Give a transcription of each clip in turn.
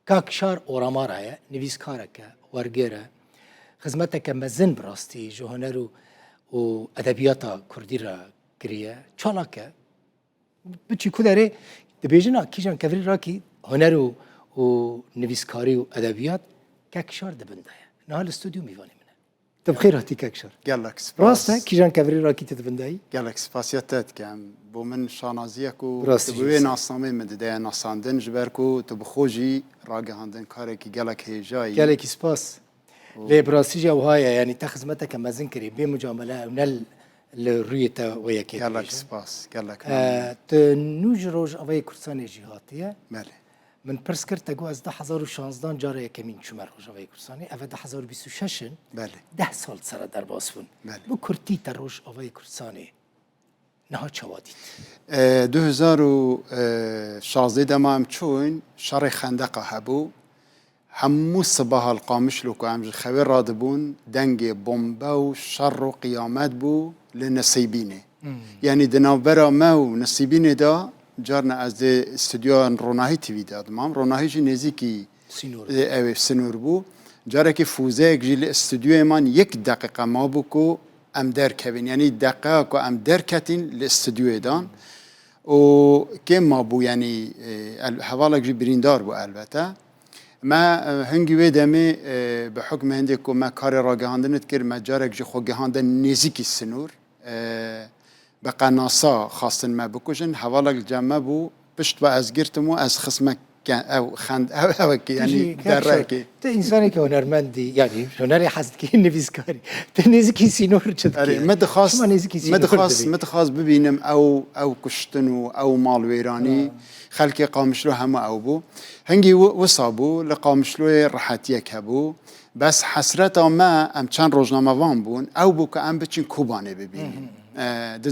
کاکشار اورامارایه نویسکارکه ورگره خدمتك مزن براستي جو هنرو و ادبیات کردی را کریه چالاکه بچی کداره دبیجنا کیجان کفری راکی هنر و نویسکاری و ادبیات کاکشار دبنده نه الاستودیو میوانی منه طب خیر هاتی کاکشار گلک سپاس راسته کیجان کفری راکی تدبندهی گلک سپاسیت کم بو من شانازیه کو راستی تبوی ناسنامه مدده ناساندن جبر کو تبخوجی راگهاندن کاری کی گلک هیجایی گلکی سپاس لی براستی جوهایی یعنی تا خدمتك مزن کری بی مجامله ونل لروی تا ویکی گلک سپاس گلک نوج روز اوی کردستان جهاتیه بله من پرس کرد تگو از 2016 جاره کمین چمر روز اوی کردستانی اوه 2026 بله 10 سال سر در باز بون بله. بو کردی تا روز اوی کردستانی نه چوادید 2016 دمام چون شر خندقه هبو همو صباح القامش لو كام خبر رادبون دنگ بومبا و شر و قیامت بو لنسيبيني يعني دنابرا ما و نسيبيني دا جارنا از استوديو روناهي تي في دا دمام روناهي جي نزيكي سنور بو جارا كي فوزيك جي الاستوديو امان 1 دقيقة ما بوكو ام در كبين يعني دقيقة كو ام در كتين الاستوديو دان و كم ما بو يعني حوالك جي بريندار بو البته ما هنگی ویدمی بحکم هندی که ما کار را گهاندنت کرد مجارک جی خو گهاندن نزیکی سنور به قناصا خواستن ما بکشن حوالک جمع بو پشت و از گرتمو از خصمک او خند او یعنی در رکی تو انسانی که هنرمندی یعنی هنری حسد که نویسکاری تو نزیکی سینور چت آره متخواست ببینم او کشتن او مال ویرانی خلقی قامشلو همه او بو هنگی وصابو لقامشلو راحتیک هبو بس حسرت ما ام چند روزنامه وان بون او بو که ام بچین کوبانه ببینیم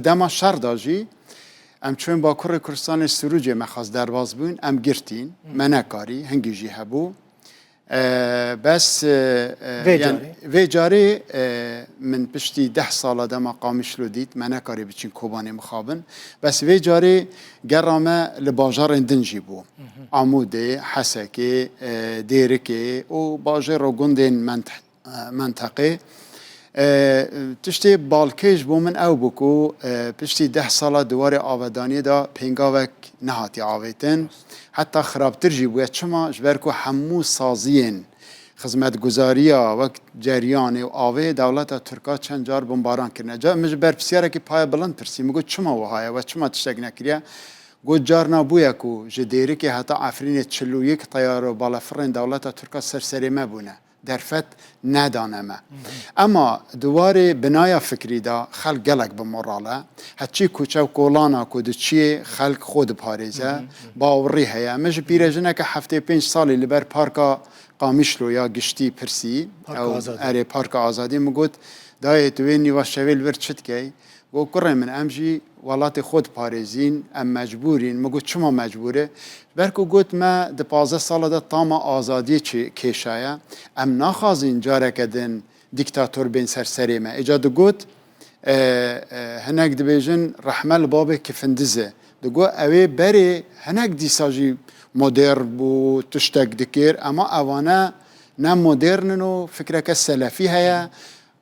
دما شر داجی ام چون با کور کردستان سروج مخواست درواز بون ام گرتین منکاری هنگی جی هبو بس وی جاری من پشتی 10 سال دما قامشلو دید منکاری بچین کوبانه مخابن بس وی جاری گرامه لباجار اندنجی بو عموده حسکه دیرکه و باجر و گندین منطقه تشتی بالکش بو من او بکو پشتی 10 سال دوار آودانی دا پینگاوک نهاتی آویتن حتی خرابتر جی بوید چما جبرکو همو سازین خدمت گزاریا وقت جریان و آوه دولت ترکا چند جار بمباران کرنه جا مجبر پسیاره که پای بلند پرسی مگو چما وهای و چما تشتگ نکریه گو جار نبویه کو جدیری که حتی عفرین 41 طیار و بالافرین دولت ترکا سرسری مبونه درفت ندانمه اما دوار بنای فکری دا خلق گلک بمراله هچی کوچه و کولانا کودچی خلق خود پاریزه باوری هیا مش پیرجنه که هفته 5 سالی لبر پارکا قامیشلو یا گشتی پرسی او اره پارک آزادی مگود دای توینی و شویل ورد شد که گو کره من امجی ولات خود پاریزین ام مجبورین مگود چما مجبوره برکو گوت ما ده 15 سال ده تاما آزادی کشایه ام نخوازین جاره کدن دیکتاتور بین سرسری ما اجاد گوت هنک دبیجن رحمل باب کفندزه دگو اوی بری هنک دیساجی مدرن بو تشتک دکیر اما اوانه نه مدرن و فکرک سلفی هیا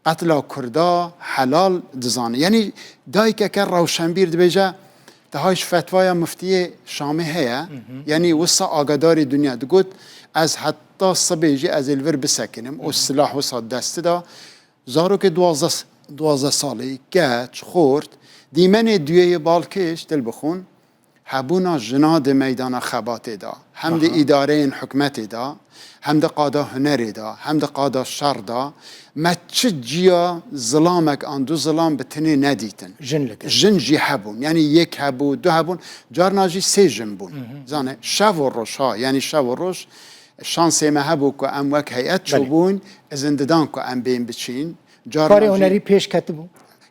قتل کردا حلال دزانه یعنی دایی که روشنبیر دبیجه تهاش فتوای مفتی شامه هیا یعنی وسا آگاداری دنیا دگوت از حتی صبیجی از الور بسکنم و سلاح وسا دست دا زارو که 12 سالی گچ خورد دیمن دویه بالکش دل بخون حبونا جناد میدان خبات دا هم ده اداره حکمت دا هم ده قادا هنر دا هم ده قادا شر دا ما چه جیا ظلامک آن دو ظلام بتنی ندیتن جن جی هبون یعنی 1 هبو 2 هبون جارنا جی 3 جن بون زانه شو و روش ها یعنی شو و روش شانسی ما هبو که ام وک هیئت چو بون ازنددان که ام بین بچین کاری هنری پیش کتبو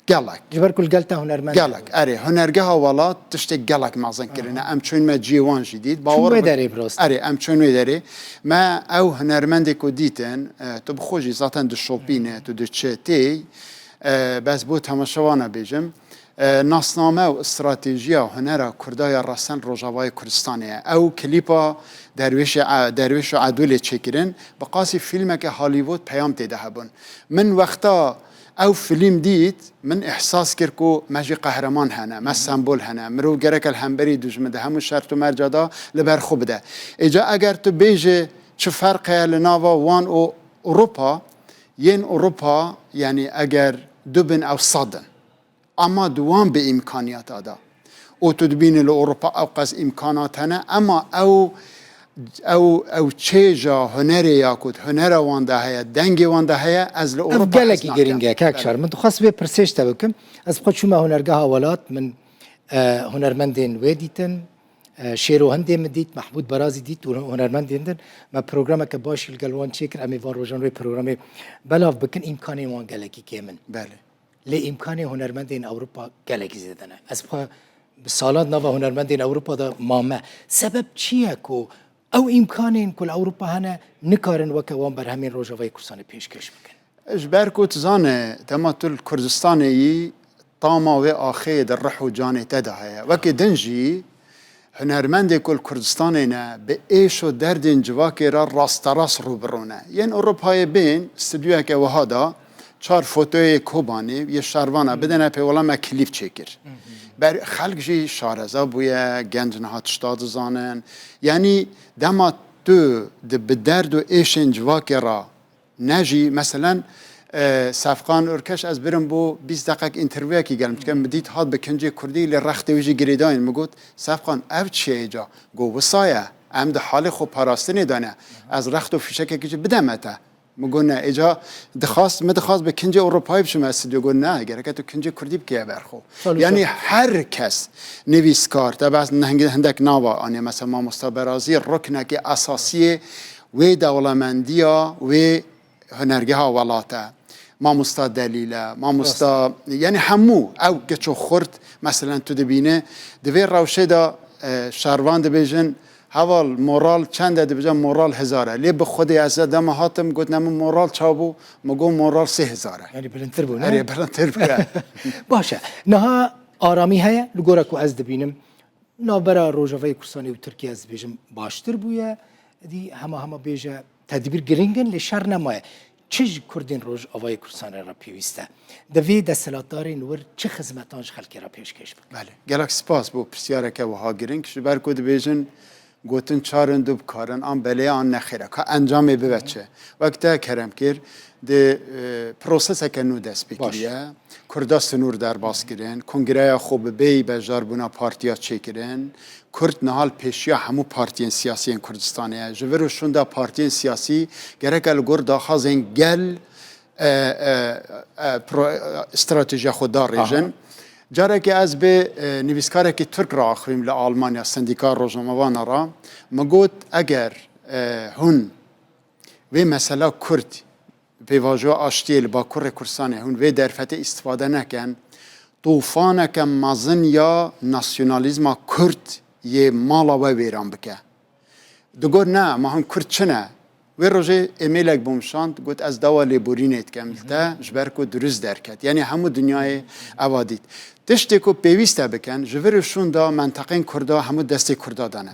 گلک جبر کل گلتا هنرمند گلک اره هنرگاه ولات تشت گلک مازن کرنه ام چون ما جیوان جدید باور داره براست اره ام چون داره ما او هنرمند کو دیتن تو بخوجی ذاتن دو شوپینه تو دو چتی بس بو تماشاوانه بیجم ناسنامه و استراتیژیا هنر کردای رسن روجاوای کردستانه او کلیپا درویش عدول چکرن بقاسی فیلم که هالیوود پیام تیده هبون من وقتا او فیلم دید من احساس کرد که مجی قهرمان هنه ما سمبول هنه مرو گرک الهمبری دوجمده همون شرط و مرجادا لبر خوب ده ایجا اگر تو بیجه چه فرقه لناوا وان او اروپا ین اروپا یعنی اگر دوبن او صدن اما دوام به امکانیات ادا او تدبین لاوروپا او قز امکانات هنه اما او چیجا هنری یاکود هنر وانده هیا دنگی وانده هیا از لاوروپا گلکی گرینگه که اکشار من خواست به پرسش تا بکم از خود شما هنرگاه اولات من هنرمندین ویدیتن شیرو هندی مدید محمود برازی دید و هنرمندین دن ما پروگرام که باشی الگلوان چیکر امی وان روزان روی پروگرام بلاف بکن امکانی وان گلکی کیمن بله لی امکانی هنرمندین اروپا گلکی زدنه از خود سالات نوا هنرمندین اروپا دا مامه سبب چیه کو او امکانین کل اروپا هنه نکارن وکه وان بر همین روجاوای کردستان پیشکش بکن اجبر کو تزانه تماتل کردستانی طاما و آخه در رحو جانه تدهه وکه دنجی هنرمند کل کردستانی نه به ایش و درد جواکی را راست راست رو برونه یعنی اروپای بین استودیو که وهادا 4 فوتوی کوبانی یه شروانه بدنه پیولا ما کلیپ چکر بر خلق جی شارزا بویا گنج نهات شتاد زانن یعنی دما تو به درد و ایشن جواکی را نجی مثلا صفقان ارکش از برم بو 20 دقیقه اینترویو کی گلم که مدید هات بکنجه کردی لرخت ویجی گریداین مگوت صفقان او چیه جا گو وسایه ام ده حال خو پاراستنی دانه از رخت و فیشک کی بدمته مگونه ایجا دخواست به کنجه اروپایی بشم استودیو گو نه اگر که تو کنجه کردی بکیه برخو یعنی هر کس نویسکار تبعث هندک ناوا آنی مثلا ما مستبرازی رکنه که اساسی و دولمندیا و هنرگاه ولاته ما مستا دلیله ما مستا یعنی همو او گچو خورد مثلا تو دبینه دوی روشه دا شاروان دبیجن حوال مورال چند دبیجن مورال 1000 لی به خودی از دم هاتم گفت نم مورال چابو مگو مورال 3000 یعنی بلندتر بو نه بلندتر بو باشه نه آرامی هیا لگورا کو از دبینم نابرا روجاوای کردستانی و ترکیه از بیجم باشتر بویا دی همه بیجه تدبیر گرینگن لشر نمایه چه کردین روز آوای کردستان را پیوسته دوی دستلاتدارین ور چه خدمتانش خلکی را پیشکش بکن بله گلک سپاس بو پرسیاره که وها گرینگ شبر کد بیجن گوتن چارن دوب کارن آن بله آن نخیره که انجام ببچه وقتا کرم کر ده پروسس که نو دست بکریه کرداست نور در باز کرن کنگره خوب بی بجار بنا پارتیا چه کرن کرد نهال پیشیا همو پارتین سیاسی کردستانه جوروشون دا پارتین سیاسی گره کل گر داخازن گل استراتژی خود دار ریجن جاره که از به نویسکاره که ترک را آخویم لآلمانیا سندیکار روزنامه‌وان را مگوت اگر هون و مثلا کرد به واژه آشتیل با کر کردستان هون و درفت استفاده نکن طوفان که مزن یا ناسیونالیزم کرد یه مالا و ویران بکه دگور نه ما هم کرد چنه و روزه ایمیلک بومشاند گفت از دوا لیبورینیت کملته جبر کو درست درکت یعنی همو دنیای اوادید تشتی کو پیوسته بکن جورشون دا منطقه کردا همو دست کردا دانه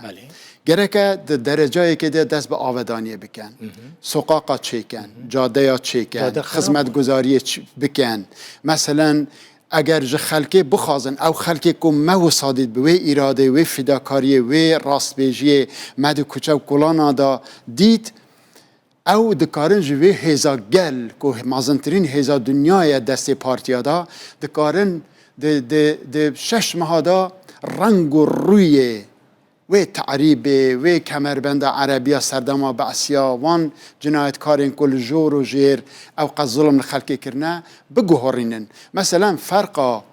گره که درجایی که دست به آودانی بکن سقاقا چیکن جاده چیکن خدمت گذاری بکن مثلا اگر جه خلقی بخوازن او خلقی که مو صادید به اراده و فداکاری و راستبیجی مد کوچه و کلانا دا دید او دکارن جوی هزا گل که مازنترین هزا دنیای دست پارتیا دا دکارن ده 6 ماه دا رنگ و روی و تعریب و کمربند عربی سردما بعثیا وان جنایتکارین کل جور و جیر او قد ظلم خلقی کرنه بگوهرینن مثلا فرقا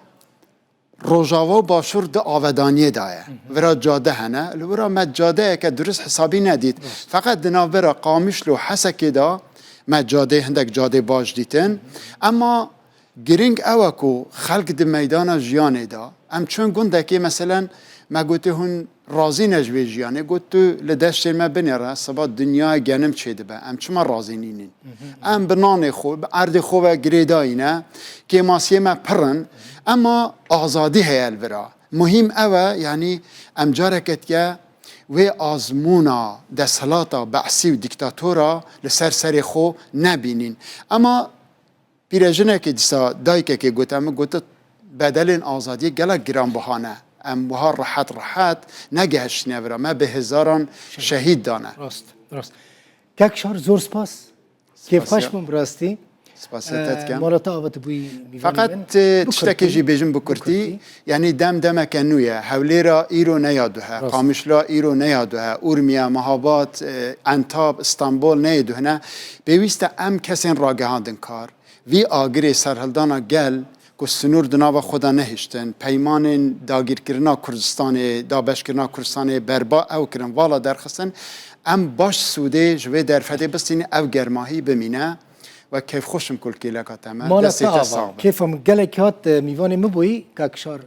روجاوا باشور ده آودانیه دایه ورا جاده هنه ورا مجاده که درست حسابی ندید فقط دنا ورا قامش لو حسکی دا مجاده هندک جاده باش دیتن اما گرینگ اوکو خلق ده میدان جیانه دا ام چون گنده که مثلا ما گوته هون رازی نجوی جیانه گوت تو لدشت ما بنیره سبا دنیا گنم چه دبه ام چما رازی نینین ام بنان خو عرض خو و گریداینه که ماسیه ما پرن اما آزادی هیل برا مهم اوه یعنی ام جارکت که و آزمونا دستلاتا بعثی و دیکتاتورا لسر سر خو نبینین اما پیرجنه که دیسا دایکه که گوتم گوت بدل این آزادی گله گران بهانه ام بها راحت نگهش نورا ما به هزاران شهید دانه راست کاکشار زور سپاس کیف خوش بم براستی سپاسیت کم مالا تا آوت بوی فقط تشتكي جي بيجن بكرتي يعني دم كنويا حوليرا ايرو نيادوها قامشلا ايرو نيادوها اورميا مهابات انتاب اسطنبول نيادوهنا بيويستا ام كسين راگهاندن کار وی آگری سرهلدانا گل که سنور دناوا خدا نهشتن پیمان داگیر کرنا کردستان دابش کرنا کردستان بربا او کرن والا درخستن ام باش سوده جوه درفته بستین او گرماهی بمینه و کیف خوشم کل که لکات مالا تا کیفم گلک هات میوان مبوی کاکشار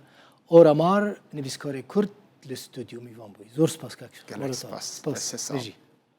اورامار نویسکار کرد الاستودیو میوان بوی زور سپاس کاکشار گلک سپاس